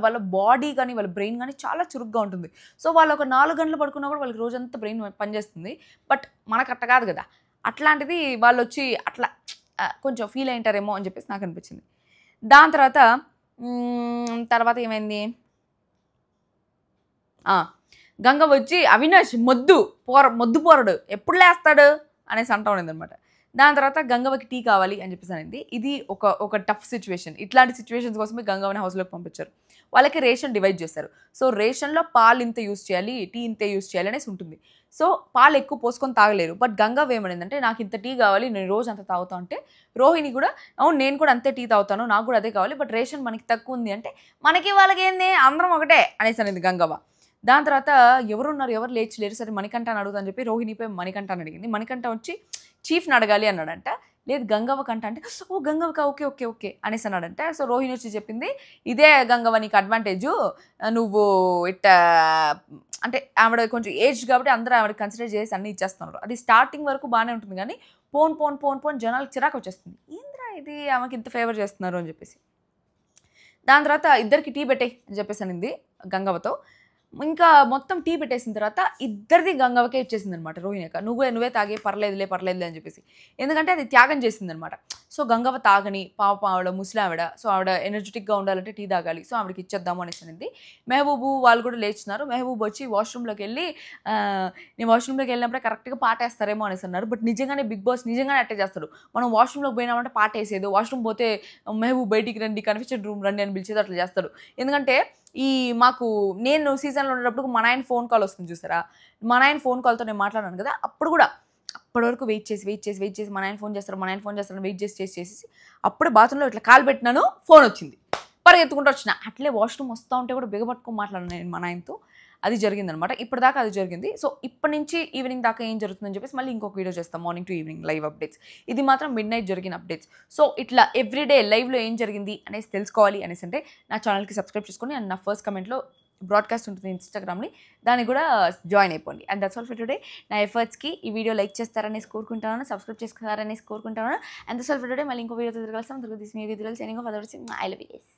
వాళ్ళ బాడీ కానీ వాళ్ళ బ్రెయిన్ కానీ చాలా చురుగ్గా ఉంటుంది. సో వాళ్ళు ఒక 4 గంటలు పడుకున్నా కూడా వాళ్ళకి రోజంతా బ్రెయిన్ పనిచేస్తుంది. బట్ మనకు అట్ట కాదు కదా, అట్లాంటిది వాళ్ళు వచ్చి అట్లా కొంచెం ఫీల్ అయింటారేమో అని చెప్పేసి నాకు అనిపించింది. దాని తర్వాత ఏమైంది, గంగ వచ్చి అవినాష్ మొద్దు పోరడు ఎప్పుడు లేస్తాడు అనేసి అంటా ఉండేది అనమాట. దాని తర్వాత గంగవ్వకి టీ కావాలి అని చెప్పేసి అనేది. ఇది ఒక టఫ్ సిచ్యువేషన్. ఇట్లాంటి సిచ్యువేషన్స్ కోసమే గంగవ్వని హౌస్లోకి పంపించారు. వాళ్ళకి రేషన్ డివైడ్ చేస్తారు. సో రేషన్లో పాలు ఇంత యూస్ చేయాలి, టీ ఇంత యూస్ చేయాలి అనేసి ఉంటుంది. సో పాలు ఎక్కువ పోసుకొని తాగలేరు. బట్ గంగవ్వ ఏమనిందంటే, నాకు ఇంత టీ కావాలి, నేను రోజు అంత తాగుతా అంటే, రోహిణి కూడా అవును నేను కూడా అంతే టీ తాగుతాను, నాకు కూడా అదే కావాలి, బట్ రేషన్ మనకి తక్కువ ఉంది అంటే, మనకి వాళ్ళకి ఏంది అందరం ఒకటే అనేసి అనేది గంగవ్వ. దాని తర్వాత ఎవరు లేరు, సరే మణికంఠని అడుగుతా అని చెప్పి రోహిణిపై మణికంఠని అడిగింది. మణికంఠ వచ్చి చీఫ్ని అడగాలి అన్నాడంట. లేదు గంగవ్వ కంట అంటే, ఓ గంగవ్వక ఓకే ఓకే ఓకే అనేసి అన్నాడంటే. సో రోహిణి వచ్చి చెప్పింది, ఇదే గంగవ్వ నీకు అడ్వాంటేజు, నువ్వు ఇట్లా అంటే ఆవిడ కొంచెం ఏజ్ కాబట్టి అందరూ ఆవిడ కన్సిడర్ చేసి అన్నీ ఇచ్చేస్తున్నారు. అది స్టార్టింగ్ వరకు బాగానే ఉంటుంది కానీ పోన్ జనాలకు చిరాకు వచ్చేస్తుంది, ఏంద్రా ఇది ఆమెకి ఇంత ఫేవర్ చేస్తున్నారు అని చెప్పేసి. దాని తర్వాత ఇద్దరికి టీ పెట్టే అని చెప్పేసి అనింది గంగవ్వతో. ఇంకా మొత్తం టీ పెట్టేసిన తర్వాత ఇద్దరిది గంగవ్వకే ఇచ్చేసింది అనమాట రోహిణి అక్క. నువ్వే తాగే పర్లేదులే అని చెప్పేసి, ఎందుకంటే అది త్యాగం చేసింది అనమాట. సో గంగవ్వ తాగని పాప ఆవిడ ముసలి ఆవిడ, సో ఆవిడ ఎనర్జెటిక్గా ఉండాలంటే టీ తాగాలి, సో ఆవిడకి ఇచ్చేద్దాము అనేసి అనింది. మెహబూబు వాళ్ళు కూడా లేచినారు. మెహబూబ్ వచ్చి వాష్రూమ్లోకి వెళ్ళి, నేను వాష్రూమ్లోకి వెళ్ళినప్పుడే కరెక్ట్గా పాటేస్తారేమో అనేసి అన్నారు. బట్ నిజంగానే బిగ్ బాస్ నిజంగానే అట్టే చేస్తాడు. మనం వాష్రూమ్లోకి పోయినామంటే పాటేసేది, వాష్రూమ్ పోతే మెహబూబ్ బయటికి రండి, కన్ఫెషన్ రూమ్ రండి అని పిలిచేది, అట్లా చేస్తాడు. ఎందుకంటే నేను సీజన్లో ఉండేటప్పుడు మా నాయన ఫోన్ కాల్ వస్తుంది చూసారా, మా నాయన ఫోన్ కాల్తో నేను మాట్లాడాను కదా, అప్పటి వరకు వెయిట్ చేసి మా నాయన ఫోన్ చేస్తారు వెయిట్ చేసి అప్పుడే బాత్రూంలో ఇట్లా కాల్ పెట్టినాను, ఫోన్ వచ్చింది, ఎత్తుకుంటూ వచ్చిన అట్లే వాష్రూమ్ వస్తూ ఉంటే కూడా బిగపట్టుకొని మాట్లాడాను నేను మా నాయనతో. అది జరిగిందనమాట. ఇప్పటిదాకా అది జరిగింది. సో ఇప్పటి నుంచి ఈవినింగ్ దాకా ఏం జరుగుతుందని చెప్పేసి మళ్ళీ ఇంకొక వీడియో చేస్తాం morning to evening live updates. ఇది మాత్రం మిడ్ నైట్ జరిగిన అప్డేట్స్. సో ఇట్లా ఎవ్రీడే లైవ్లో ఏం జరిగింది అనేసి తెలుసుకోవాలి అనేసి అంటే నా ఛానల్కి సబ్స్క్రైబ్ చేసుకొని అండ్ నా ఫస్ట్ కమెంట్లో బ్రాడ్కాస్ట్ ఉంటుంది ఇన్స్టాగ్రామ్ని, దాన్ని కూడా జాయిన్ అయిపోండి. And that's all for today. నా ఎఫర్ట్స్కి ఈ వీడియో లైక్ చేస్తారనేసి కోరుకుంటాను, సబ్స్క్రైబ్ చేస్తారనేసి కోరుకుంటాను. And that's all for today. మళ్ళీ ఇంకో వీడియోతో తిరగాల్సిన తిరిగి తీసి మీ వీడియోలు signing off others. I love you guys.